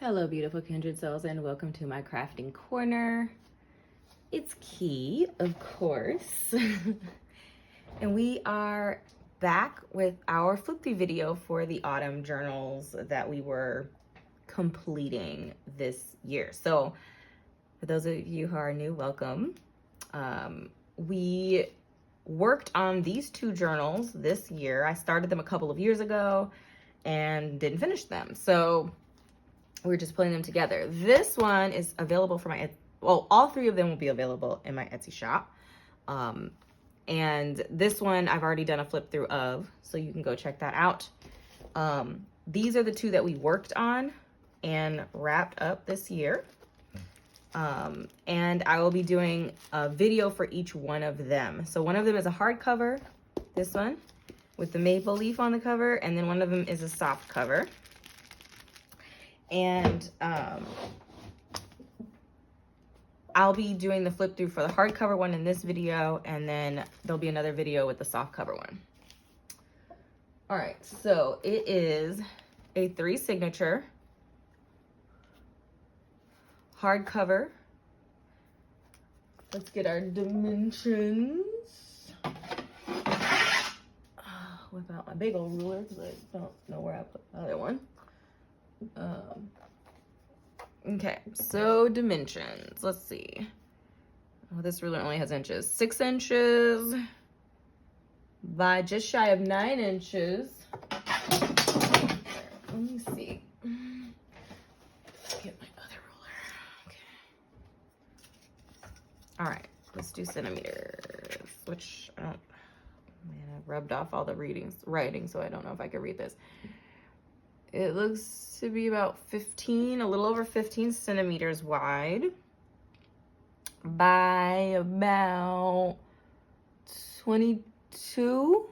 Hello, beautiful kindred souls, and welcome to my crafting corner. It's Key, of course. And we are back with our flip through video for the autumn journals that we were completing this year. So for those of you who are new, welcome. We worked on these two journals this year. I started them a couple of years ago and didn't finish them. So we're just putting them together. This one is available for my, well, all three of them will be available in my Etsy shop. And this one I've already done a flip through of, so you can go check that out. These are the two that we worked on and wrapped up this year. And I will be doing a video for each one of them. So one of them is a hardcover, this one, with the maple leaf on the cover, and then one of them is a soft cover. And I'll be doing the flip through for the hardcover one in this video, and then there'll be another video with the soft cover one. All right, so it is a 3 signature hardcover. Let's get our dimensions. Whip out my big old ruler because I don't know where I put the other one. Okay, so dimensions, let's see. Oh, this ruler only has inches. 6 inches by just shy of 9 inches. Let me see. Get my other ruler. Okay. All right, let's do centimeters, which I don't, man, I rubbed off all the writing, so I don't know if I can read this. It looks to be about 15, a little over 15 centimeters wide by about 22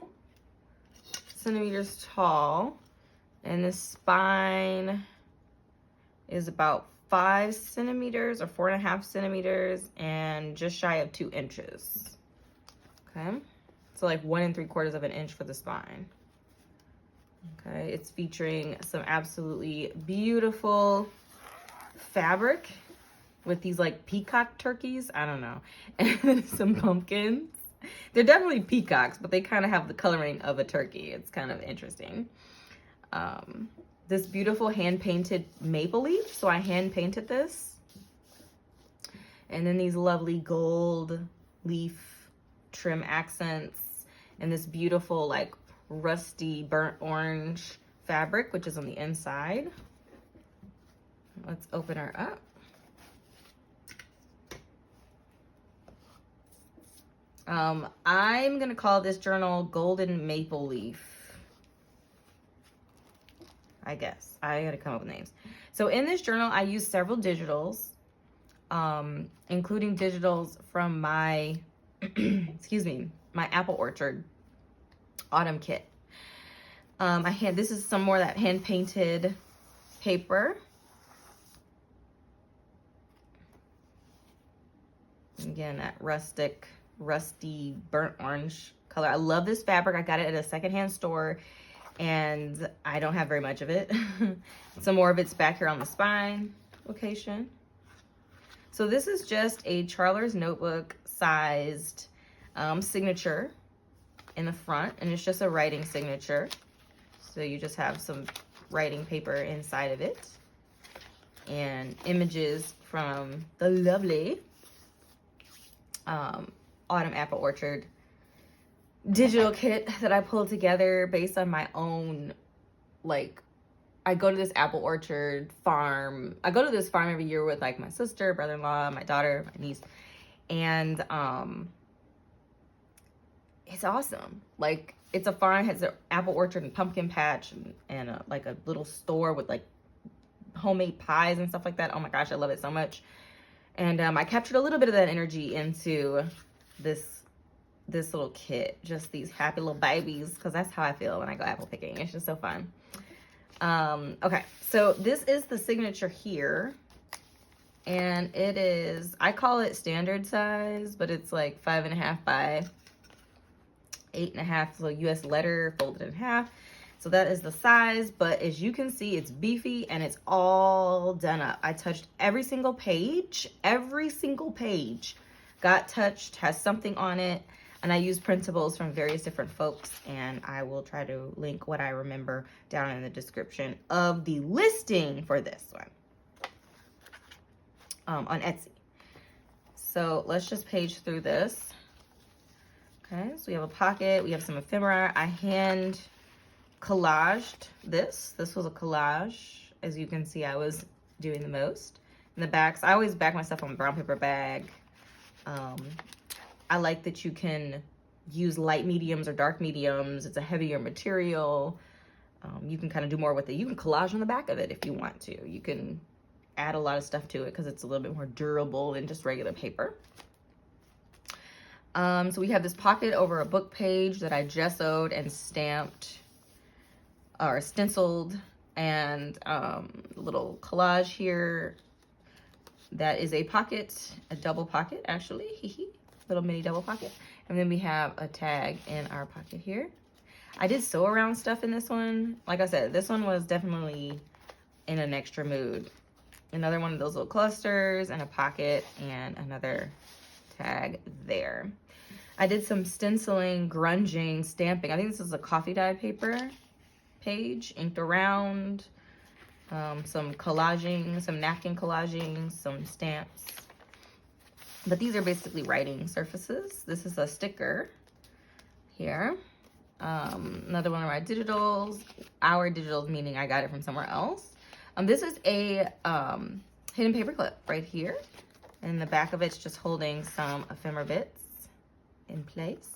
centimeters tall. And the spine is about 5 centimeters or 4.5 centimeters and just shy of 2 inches. Okay, so like 1 3/4 of an inch for the spine. Okay, it's featuring some absolutely beautiful fabric with these like peacock turkeys. I don't know. And then some pumpkins. They're definitely peacocks, but they kind of have the coloring of a turkey. It's kind of interesting. This beautiful hand-painted maple leaf. So I hand-painted this. And then these lovely gold leaf trim accents. And this beautiful like rusty burnt orange fabric, which is on the inside. Let's open her up. I'm gonna call this journal Golden Maple Leaf. I guess I gotta come up with names. So in this journal, I use several digitals, including digitals from my, excuse me, my Apple Orchard autumn kit. This is some more of that hand painted paper. Again, that rusty burnt orange color. I love this fabric. I got it at a secondhand store and I don't have very much of it. Some more of it's back here on the spine location. So this is just a Charler's Notebook sized signature in the front, and it's just a writing signature. So you just have some writing paper inside of it and images from the lovely Autumn Apple Orchard digital kit that I pulled together based on my own, like, I go to this Apple Orchard farm. I go to this farm every year with like my sister, brother-in-law, my daughter, my niece, and it's awesome. Like, it's a farm, has an apple orchard and pumpkin patch and like a little store with like homemade pies and stuff like that. Oh my gosh, I love it so much. And I captured a little bit of that energy into this little kit. Just these happy little babies, because that's how I feel when I go apple picking. It's just so fun. Okay, so this is the signature here. And it is, I call it standard size, but it's like 5.5 by 8.5, so US letter folded in half. So that is the size, but as you can see, it's beefy and it's all done up. I touched every single page got touched, has something on it. And I use printables from various different folks, and I will try to link what I remember down in the description of the listing for this one on Etsy. So let's just page through this. Okay, so we have a pocket, we have some ephemera. I hand collaged this. This was a collage. As you can see, I was doing the most. In the backs, I always back myself on a brown paper bag. I like that you can use light mediums or dark mediums. It's a heavier material. You can kind of do more with it. You can collage on the back of it if you want to. You can add a lot of stuff to it because it's a little bit more durable than just regular paper. So we have this pocket over a book page that I gessoed and stamped or stenciled, and a little collage here. That is a pocket, a double pocket actually, little mini double pocket. And then we have a tag in our pocket here. I did sew around stuff in this one. Like I said, this one was definitely in an extra mood. Another one of those little clusters and a pocket and another tag there. I did some stenciling, grunging, stamping. I think this is a coffee dyed paper page, inked around. Some collaging, some napkin collaging, some stamps. But these are basically writing surfaces. This is a sticker here. Another one of my digitals. Our digitals, meaning I got it from somewhere else. This is a hidden paper clip right here. And the back of it's just holding some ephemera bits in place.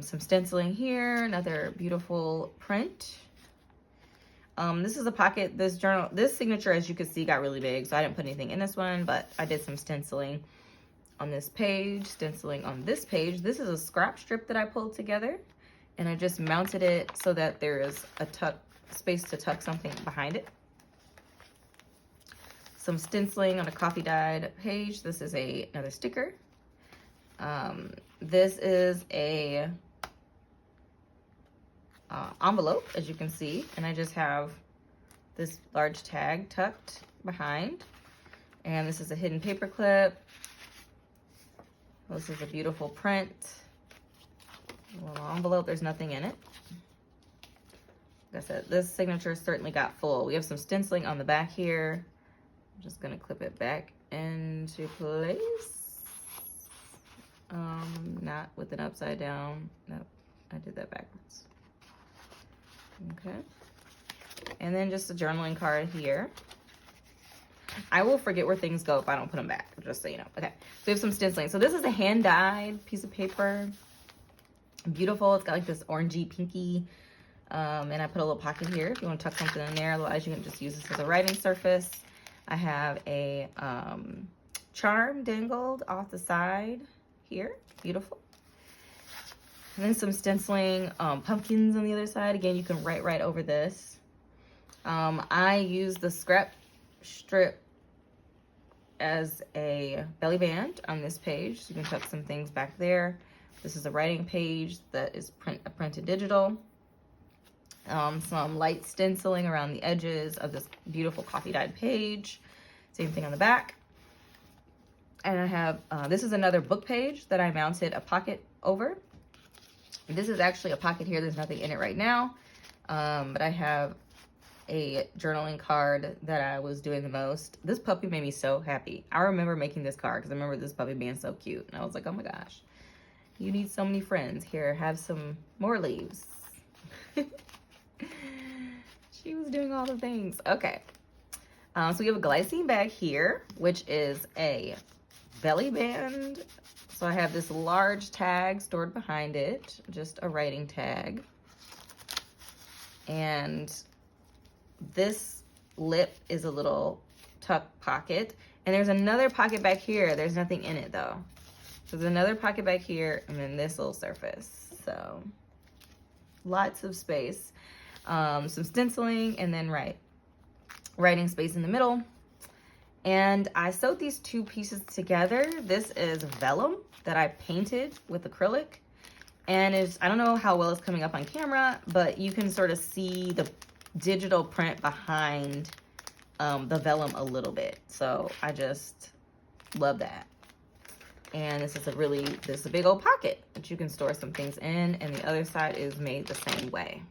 Some stenciling here, another beautiful print. This is a pocket. This journal, this signature, as you can see, got really big, so I didn't put anything in this one, but I did some stenciling on this page, stenciling on this page. This is a scrap strip that I pulled together, and I just mounted it so that there is a space to tuck something behind it. Some stenciling on a coffee dyed page. This is another sticker. This is a envelope, as you can see, and I just have this large tag tucked behind. And this is a hidden paper clip. This is a beautiful print. A little envelope, there's nothing in it. Like I said, this signature certainly got full. We have some stenciling on the back here. I'm just gonna clip it back into place. Not with an upside down. Nope, I did that backwards. Okay. And then just a journaling card here. I will forget where things go if I don't put them back, just so you know. Okay, so we have some stenciling. So this is a hand-dyed piece of paper. Beautiful. It's got like this orangey, pinky. And I put a little pocket here if you want to tuck something in there. Otherwise, you can just use this as a writing surface. I have a charm dangled off the side here. Beautiful. And then some stenciling, pumpkins on the other side. Again, you can write right over this. I use the scrap strip as a belly band on this page. So you can tuck some things back there. This is a writing page that is printed digital. Some light stenciling around the edges of this beautiful coffee dyed page. Same thing on the back. And I have, this is another book page that I mounted a pocket over. This is actually a pocket here. There's nothing in it right now. But I have a journaling card that I was doing the most. This puppy made me so happy. I remember making this card because I remember this puppy being so cute. And I was like, oh my gosh, you need so many friends. Here, have some more leaves. She was doing all the things. Okay. So we have a glycine bag here, which is a belly band. So I have this large tag stored behind it, just a writing tag. And this lip is a little tuck pocket. And there's another pocket back here. There's nothing in it though. There's another pocket back here and then this little surface. So lots of space. Some stenciling and then writing space in the middle. And I sewed these two pieces together. This is vellum that I painted with acrylic. And I don't know how well it's coming up on camera, but you can sort of see the digital print behind the vellum a little bit. So I just love that. And this is a big old pocket that you can store some things in, and the other side is made the same way.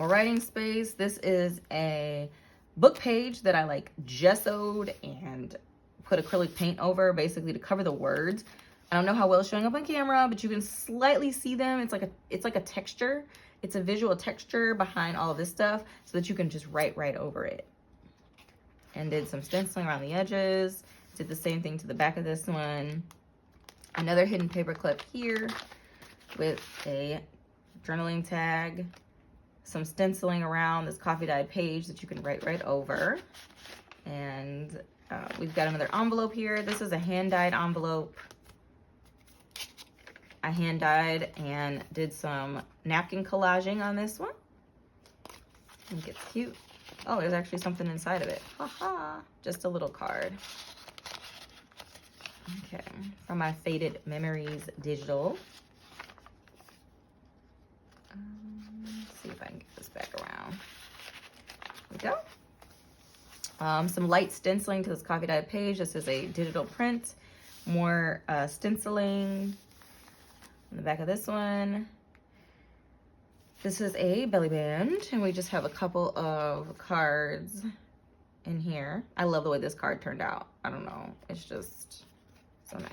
More writing space. This is a book page that I like gessoed and put acrylic paint over, basically to cover the words. I don't know how well it's showing up on camera, but you can slightly see them. It's like a texture. It's a visual texture behind all of this stuff so that you can just write right over it. And did some stenciling around the edges. Did the same thing to the back of this one. Another hidden paper clip here with a journaling tag. Some stenciling around this coffee dyed page that you can write right over. And we've got another envelope here. This is a hand dyed envelope. I hand dyed and did some napkin collaging on this one. I think it's cute. Oh, there's actually something inside of it. Haha, just a little card. Okay, from my Faded Memories digital. Let's see if I can get this back around. There we go. Some light stenciling to this coffee dyed page. This is a digital print. More stenciling on the back of this one. This is a belly band, and we just have a couple of cards in here. I love the way this card turned out. I don't know. It's just so nice.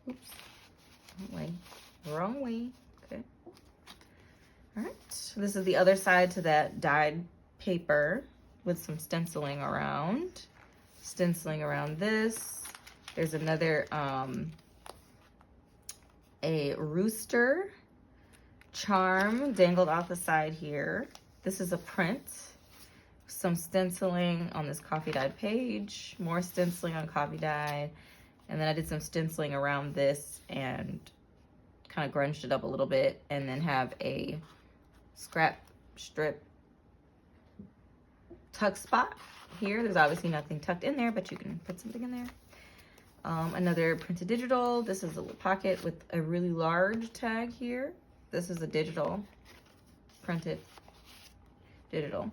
Oops. Wrong way. Okay. All right. This is the other side to that dyed paper with some stenciling around. Stenciling around this. There's another, a rooster charm dangled off the side here. This is a print. Some stenciling on this coffee dyed page, more stenciling on coffee dyed, and then I did some stenciling around this and kind of grunged it up a little bit, and then have a scrap strip tuck spot here. There's obviously nothing tucked in there, but you can put something in there. Another printed digital. This is a little pocket with a really large tag here. This is a digital, printed digital.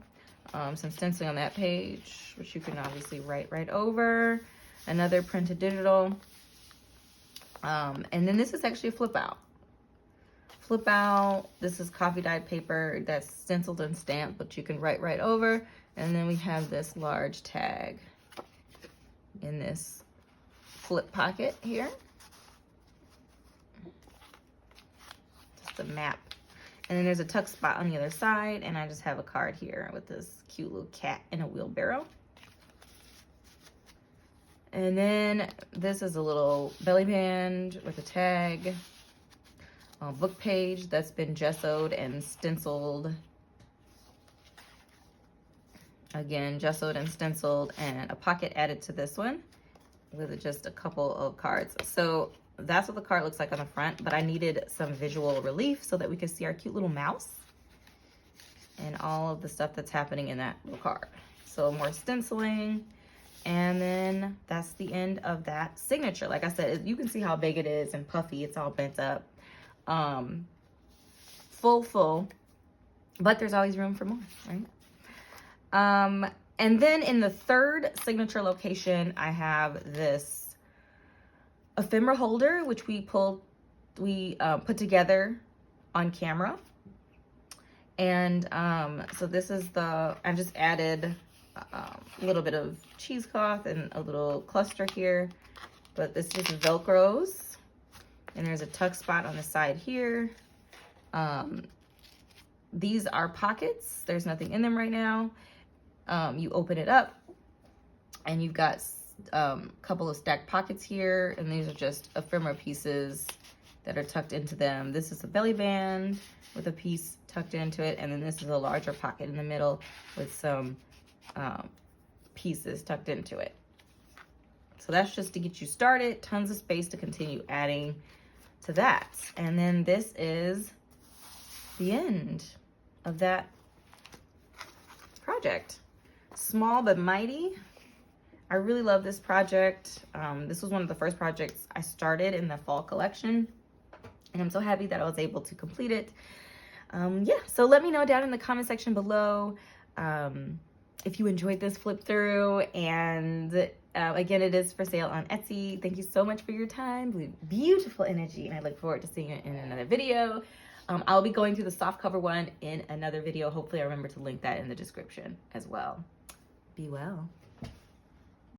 Some stenciling on that page, which you can obviously write right over. Another printed digital. And then this is actually a flip out. Flip out, this is coffee dyed paper that's stenciled and stamped, but you can write right over. And then we have this large tag in this flip pocket here. Just a map. And then there's a tuck spot on the other side, and I just have a card here with this cute little cat in a wheelbarrow. And then this is a little belly band with a tag, a book page that's been gessoed and stenciled. Again, gessoed and stenciled, and a pocket added to this one with just a couple of cards. So that's what the card looks like on the front, but I needed some visual relief so that we could see our cute little mouse and all of the stuff that's happening in that little card. So more stenciling, and then that's the end of that signature. Like I said, you can see how big it is and puffy. It's all bent up. Full, but there's always room for more, right? And then in the third signature location, I have this ephemera holder, which we put together on camera. And so this is I just added a little bit of cheesecloth and a little cluster here, but this is Velcros, and there's a tuck spot on the side here. These are pockets. There's nothing in them right now. You open it up and you've got a couple of stacked pockets here, and these are just ephemera pieces that are tucked into them. This is a belly band with a piece tucked into it, and then this is a larger pocket in the middle with some pieces tucked into it. So that's just to get you started. Tons of space to continue adding to that. And then this is the end of that project. Small but mighty. I really love this project. This was one of the first projects I started in the fall collection, and I'm so happy that I was able to complete it. Yeah, so let me know down in the comment section below if you enjoyed this flip through. And again, it is for sale on Etsy. Thank you so much for your time. Beautiful energy, and I look forward to seeing it in another video. I'll be going through the soft cover one in another video. Hopefully I remember to link that in the description as well. Be well.